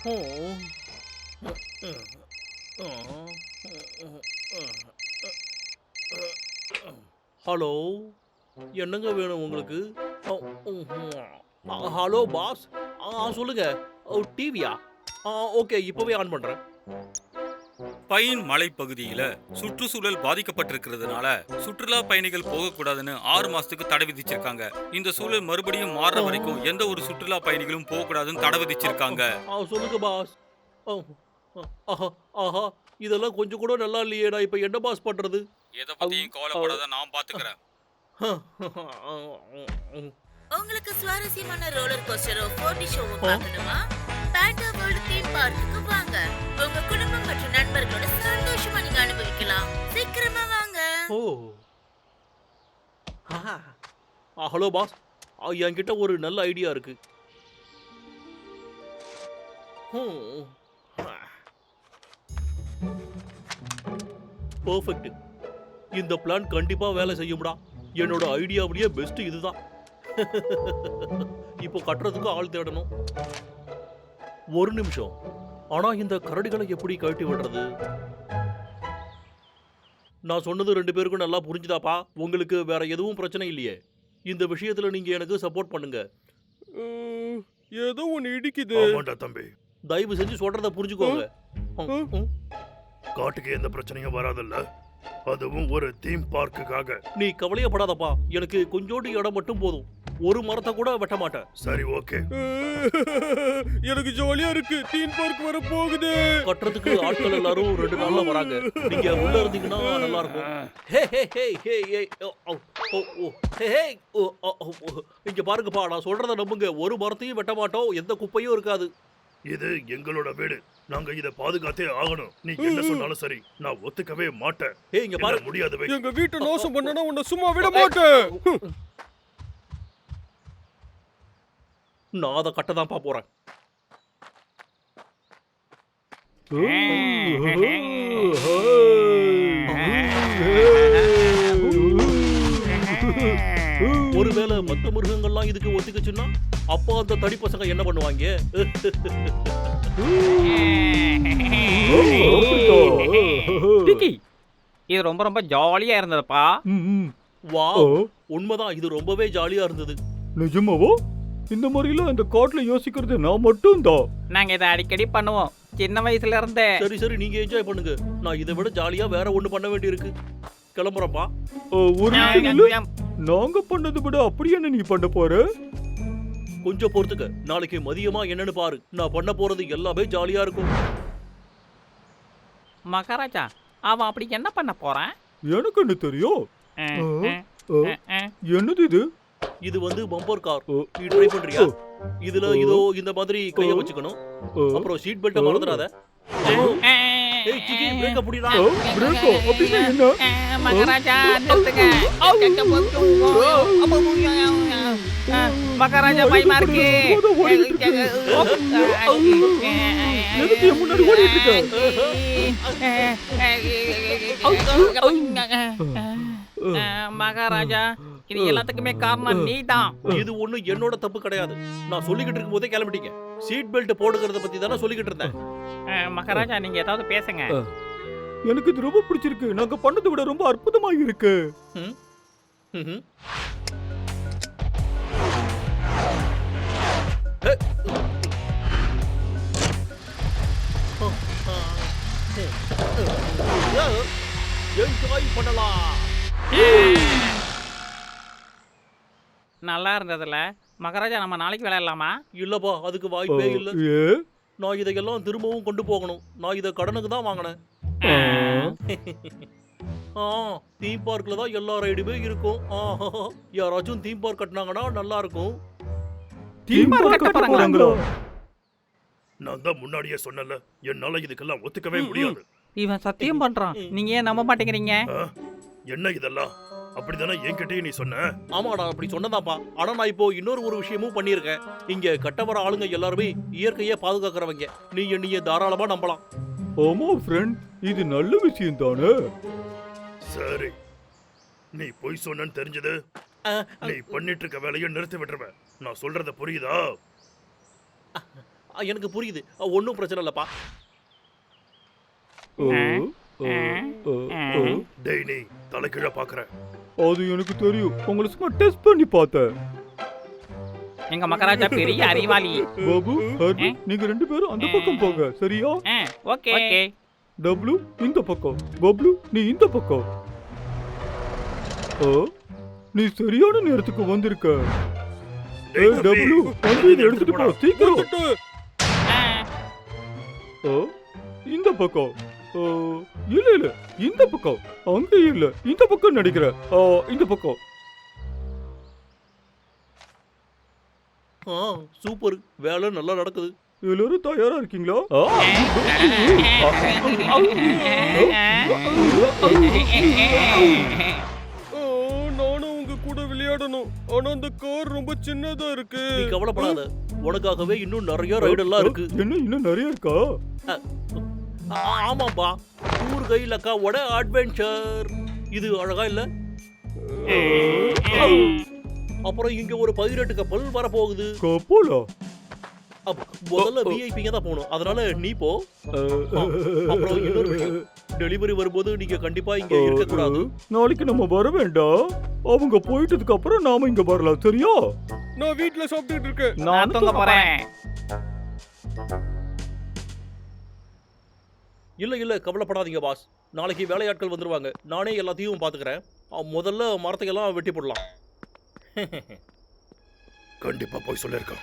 Hello, என்னங்க வேணும் உங்களுக்கு? Hello boss. சொல்லுங்க. டிவியா? ஓகே, இப்பவே ஆன் பண்றேன். பைன் மலைப்பகுதியில சுற்றுச்சூழல் பாதிக்கப்பட்டிருக்கிறதுனால சுற்றுலா பயணிகள் போகக்கூடாதுன்னு 6 மாசத்துக்கு தடை விதிச்சிருக்காங்க. இந்த சூழல் மறுபடியும் மாறுற வரைக்கும் எந்த ஒரு சுற்றுலா பயணிகளும் போகக்கூடாதுன்னு தடை விதிச்சிருக்காங்க. சொல்லுங்க பாஸ். அ, ஆஹா, ஆஹா, இதெல்லாம் கொஞ்சம் கூட நல்லா இல்லையே. நான் இப்ப என்ன பாஸ் பண்றது? எதை பத்தியும் கவலைப்படாத, நான் பாத்துக்கிறேன். உங்களுக்கு சுவாரஸ்யமான ரோலர் கோஸ்டரோ 4D ஷோவோ பார்க்கணுமா? பேண்டா வேர்ல்ட் தீம் பார்க்குக்கு வாங்க. உங்க குடும்பம் மற்றும் நண்பர்களோட சந்தோஷமா நீங்க அனுபவிக்கலாம். சீக்கிரமா வாங்க. ஓ, ஹலோ பாஸ். என்கிட்ட ஒரு நல்ல ஐடியா இருக்கு. பெர்ஃபெக்ட். இந்த பிளான் கண்டிப்பா வேலை செய்யும்டா. என்னோட ஐடியாவிலேயே பெஸ்ட் இதுதான். இப்போ கட்டுறதுக்கு ஆள் தேடணும். ஒரு நிமிஷம். ஆனா இந்த கரடிகளை எப்படி கழட்டி விடுறது? நான் சொன்னது 2 பேருக்கும் நல்லா புரிஞ்சுதாப்பா? உங்களுக்கு வேற எதுவும் பிரச்சனை இல்லையே? இந்த விஷயத்துல நீங்க எனக்கு சப்போர்ட் பண்ணுங்க. ஏதோ ஒன்னு இடிக்குது. ஆமாண்டா தம்பி, தயவு செஞ்சு சொல்றத புரிஞ்சுக்கோங்க. காட்டுக்கு எந்த பிரச்சனையும் வராதுல்ல, அதுவும் ஒரு தீம் பார்க்குக்காக. நீ கவலையப்படாதப்பா. எனக்கு கொஞ்சோண்டு இடம் மட்டும் போதும். ஒரு மரத்தை கூட வெட்ட மாட்டேன். சரி, ஓகே. எனக்கு ஜாலியா இருக்கு. தீம் பார்க் வர போகுது. கட்டுறதுக்கு ஆட்கள் எல்லாரும் 2 நாள்ல வராங்க. நீங்க உள்ள இருந்தீங்கன்னா நல்லா இருக்கும். ஹே ஹே ஹே ஹே ஹே ஓ ஓ ஹே ஹே இங்க பாருங்கப்பா, நான் சொல்றத நம்புங்க. ஒரு மரத்தையும் வெட்ட மாட்டோம். எந்த குப்பையும் இருக்காது. இது எங்களோட வீடு. நாங்க இத பாதுகாத்தே ஆகணும். நீ என்ன சொன்னாலும் சரி, நான் ஒத்துக்கவே மாட்டேன். இங்க பாரு. முடியாது வை. எங்க வீட்டை நாசம் பண்ணனா உன்னை சும்மா விட மாட்டேன். நான் அதை கட்டதான்ப்பா போறேன். ஒருவேளை மத்த மிருகங்கள்லாம் இதுக்கு ஒத்துக்குச்சுன்னா அப்பா அந்த தடி பசங்க என்ன பண்ணுவாங்க? இது ரொம்ப ரொம்ப ஜாலியா இருந்ததுப்பா. வா, உண்மைதான். இது ரொம்பவே ஜாலியா இருந்தது. நிஜமாவோ? இந்த மாதிரிலாம் இந்த காட்டுல யோசிக்கிறது நான் மட்டும் தான். நாங்க இதை அடிக்கடி பண்ணுவோம் சின்ன வயசுல இருந்தே. சரி சரி, நீங்க என்ஜாய் பண்ணுங்க. நான் இதை விட ஜாலியா வேற ஒண்ணு பண்ண வேண்டியிருக்கு. கிளம்புறப்பா. ஒரு நிமிஷம். நாங்க பண்ணதை விட அப்படி என்ன நீ பண்ண போற? கொஞ்சம் பொறுத்துக்க. நாளைக்கு மதியமா என்னன்னு பாரு. நான் பண்ண போறது எல்லாமே ஜாலியா இருக்கும். மகாராஜா, அவன் அப்படி என்ன பண்ண போறான்? எனக்கு என்ன தெரியும். என்னது இது? இது வந்து பம்பர் கார். நீ ட்ரை பண்றியா? இதுல இதோ இந்த மாதிரி கைய வச்சுக்கணும். அப்புறம் சீட் பெல்ட் மறந்துடாத. ஏய் சிக்கி, பிரேக்க புடிடா. பிரேக்கோ அப்படினா என்ன? மகாராஜா நிறுத்துங்க. மகாராஜா பயமா இருக்கு. எதுக்கு முன்னாடி ஓடிட்டு இருக்க? மகாராஜா, இது எல்லாத்துக்குமே காரணம் நீதான். இது ஒண்ணு என்னோட தப்பு கிடையாது. நான் சொல்லிக்கிட்டு இருக்கும் போதே கிளம்பிட்டீங்க. சீட் பெல்ட் போடுறத பத்தி தானே சொல்லிக்கிட்டு இருந்தேன். மகாராஜா, நீங்க ஏதாவது பேசுங்க. எனக்கு இது ரொம்ப பிடிச்சிருக்கு. நாங்க பண்ணதை விட ரொம்ப அற்புதமா இருக்கு. என்ஜாய் பண்ணலாம். நல்லா இருந்ததுல மகாராஜா, நம்ம நாளைக்கு விளையாடலாமா? இல்லப்பா, அதுக்கு வாய்ப்பே இல்ல. நான் இதையெல்லாம் திரும்பவும் கொண்டு போகணும். நான் இதை கடனுக்கு தான் வாங்கினேன். தீம் பார்க்ல தான் எல்லா ரைடுமே இருக்கும். யாராச்சும் தீம் பார்க் கட்டினாங்கன்னா நல்லா இருக்கும். தீம் பார்க் கட்ட போறாங்களோ? நான் தான் முன்னாடியே சொன்னல, என்னால இதுக்கெல்லாம் ஒத்துக்கவே முடியாது. இவன் சத்தியம் பண்றான். நீங்க ஏன் நம்ப மாட்டேங்கிறீங்க? என்ன இதெல்லாம்? அப்படிதானே என்கிட்டயே நீ சொன்ன? ஆமாடா, அப்படி சொன்னதாப்பா. ஆனா நான் இப்போ இன்னொரு விஷயமும் பண்ணியிருக்கேன். இங்க கட்ட வர ஆளுங்க எல்லாருமே இயற்கையை பாதுகாக்கிறவங்க. நீ என்னைய தாராளமா நம்பலாம். ஆமா ஃப்ரெண்ட், இது நல்ல விஷயம் தானே. சரி, நீ பொய் சொன்னன்னு தெரிஞ்சது, நீ பண்ணிட்டு இருக்க வேலையை நிறுத்தி விட்டுருவேன். நான் சொல்றத புரியுதா? எனக்கு புரியுது, ஒன்றும் பிரச்சனை இல்லப்பா. டேய் நீ தலைகீழ பாக்குற. அது எனக்கு தெரியும், உங்களை சும்மா டெஸ்ட் பண்ணி பார்த்தேன். எங்க மகாராஜா பெரிய அறிவாளி. பாபு, ஹரி, நீங்க 2 பேரும் அந்த பக்கம் போங்க, சரியா? ஓகே. டப்ளு இந்த பக்கம், பப்ளு நீ இந்த பக்கம். நீ சரியான நேரத்துக்கு வந்திருக்க. டேய் தம்பி, டப்ளு வந்து இதை எடுத்துட்டு போ சீக்கிரம். இந்த பக்கம். இல்ல இந்த பக்கம், அங்க இல்ல இந்த பக்கம் நடிக்கிற. இந்த பக்கம். சூப்பர், வேலை நல்லா நடக்குது. எல்லாரும் தயாரா இருக்கீங்களா? நானும் உங்க கூட விளையாடணும், ஆனா அந்த கார் ரொம்ப சின்னதா இருக்கு. நீ கவலைப்படாத, உனக்காகவே இன்னும் நிறைய ரைடெல்லாம் இருக்கு. என்ன இன்னும் நிறைய இருக்கா? ஆமாப்பா, டூர் கையில் அக்காவோட அட்வென்ச்சர். இது அழகா இல்ல? அப்புறம் இங்க ஒரு பைரட் கப்பல் வரப்போகுது. கப்பலா? முதல்ல விஐபிங்க தான் போகணும், அதனால நீ போ. அப்புறம் இன்னொரு விஷயம், டெலிவரி வரும்போது நீங்க கண்டிப்பா இங்க இருக்க கூடாது. நாளைக்கு நம்ம வர வேண்டாம், அவங்க போயிட்டதுக்கு அப்புறம் நாம இங்க வரலாம், சரியா? நான் வீட்ல சாப்பிட்டுட்டு இருக்கேன். நான் தூங்க போறேன். இல்ல கவலைப்படாதீங்க பாஸ், நாளைக்கு வேலையாட்கள் வந்துருவாங்க, நானே எல்லாத்தையும் பாத்துக்கிறேன். முதல்ல மரத்தையெல்லாம் வெட்டி போடலாம். கண்டிப்பா போய் சொல்லிருக்கான்.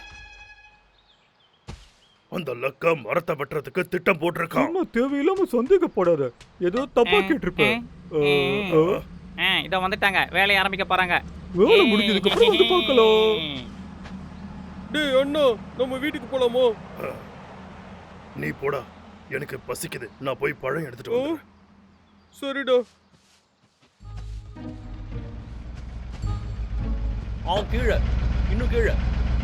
அந்த லக்கா மரத்தை வெட்டுறதுக்கு திட்டம் போட்டிருக்கான். சும்மா தேவையில்லாம சந்தேகப்படாத, ஏதோ தப்பா கேட்டிருப்பேன். இத வந்துட்டாங்க, வேலைய ஆரம்பிக்க போறாங்க. வேலை முடிஞ்சதுக்கு அப்புறம் வந்து பார்க்கலாம். டேய் அண்ணா, நம்ம வீட்டுக்கு போலாமா? நீ போடா, எனக்கு பசிக்குது, நான் போய் பழம் எடுத்துட்டு வந்துடுறேன். சரிடா. கீழே, இன்னும் கீழே,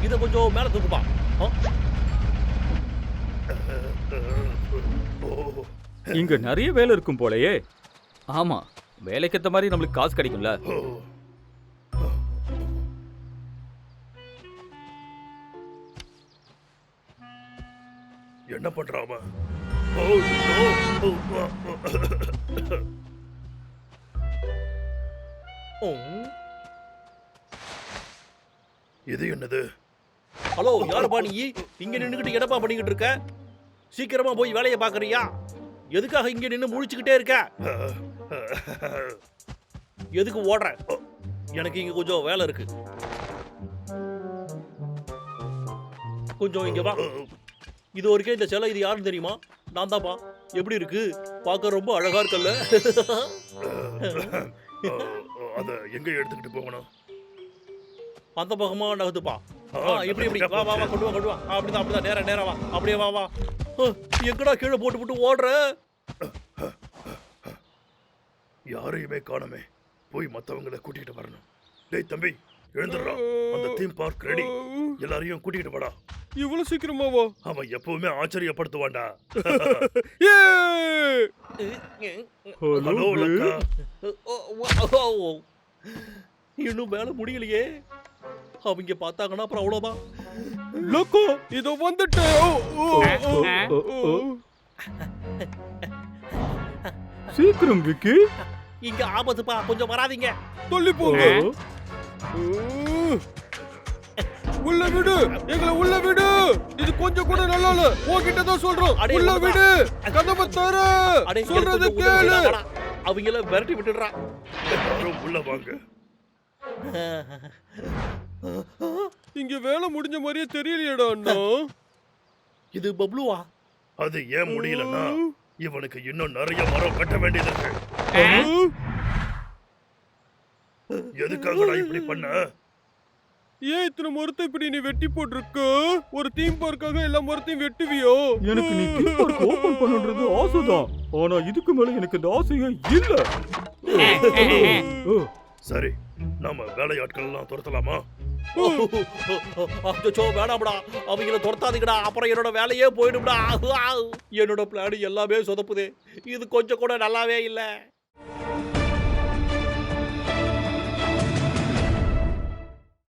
இத கொஞ்சம் மேல தூக்குப்பா. இங்க நிறைய வேலை இருக்கும் போலயே. ஆமா, வேலைக்கு ஏத்த மாதிரி நம்மளுக்கு காசு கிடைக்கும்ல. என்ன பண்றாம? இது என்னது? ஹலோ, யாருப்பா நீ? இங்க நின்னுகிட்டு என்னப்பா பண்ணிக்கிட்டு இருக்க? சீக்கிரமா போய் வேலையை பாக்குறியா? எதுக்காக இங்க நின்னு முழிச்சுக்கிட்டே இருக்க? எதுக்கு ஓடுற? எனக்கு இங்க கொஞ்சம் வேலை இருக்கு. கொஞ்சம் இங்க வா. இது வரைக்கும் இந்த சிலை, இது யாருன்னு தெரியுமா? நான் தான்ப்பா. எப்படி இருக்கு? பார்க்க ரொம்ப அழகா இருக்கல்ல? அத எங்க எடுத்துக்கிட்டு போகணும்? அந்த பக்கமா நகத்துப்பா. எப்படி வா வா வா, கொண்டு வா. அப்படிதான் நேரா வா. அப்படியே வா. எங்கடா கீழே போட்டு ஓடுற? யாரையுமே காணோமே, போய் மத்தவங்களை கூட்டிட்டு வரணும். டேய் தம்பி, எழுந்துடுறா, அந்த தீம் பார்க் ரெடி, எல்லாரையும் கூட்டிட்டு வாடா. இவ்வளவு சீக்கிரமாவா? அவன் எப்பவுமே ஆச்சரியப்படுத்துவான்டா. ஹலோ லக்கா. இன்னும் வேலை முடியலையே, அவங்க பார்த்தாங்கன்னா அப்புறம் அவ்வளவுதான். லக்கா, இதோ வந்துட்டேன். சீக்கிரம் விக்கி, இங்க ஆபத்துப்பா, கொஞ்சம் வராதீங்க. தள்ளி போங்க. உள்ள விடு, எங்களை உள்ள விடு. இது கொஞ்சம் கூட நல்லா இல்ல, உன்கிட்ட தான் சொல்றோம். உள்ள விடு, கதவை தர, சொல்றது கேளு. அவங்கள விரட்டி விட்டுடுறா. எல்லாரும் உள்ள வாங்க. இங்க வேலை முடிஞ்ச மாதிரியே தெரியலையேடா அண்ணா. இது பப்ளுவா? அது ஏன் முடியலன்னா, இவனுக்கு இன்னும் நிறைய மரம் கட்ட வேண்டியது இருக்கு. எதுக்காக நான் இப்படி பண்ண? ஏன் இத்தனை மரத்தை இப்படி நீ வெட்டி போட்டிருக்க? ஒரு தீம் பார்க்காக எல்லா மரத்தையும் வெட்டுவியோ? எனக்கு நீ தீம் பார்க் ஓபன் பண்ணுன்றது ஆசைதான், ஆனா இதுக்கு மேல எனக்கு இந்த ஆசையே இல்ல. சரி, நாம வேலையாட்கள் எல்லாம் துரத்தலாமா? வேணாம்டா, அவங்கள துரத்தாதீங்கடா, அப்புறம் என்னோட வேலையே போயிடும்டா. என்னோட பிளான் எல்லாமே சொதப்புதே, இது கொஞ்சம் கூட நல்லாவே இல்லை.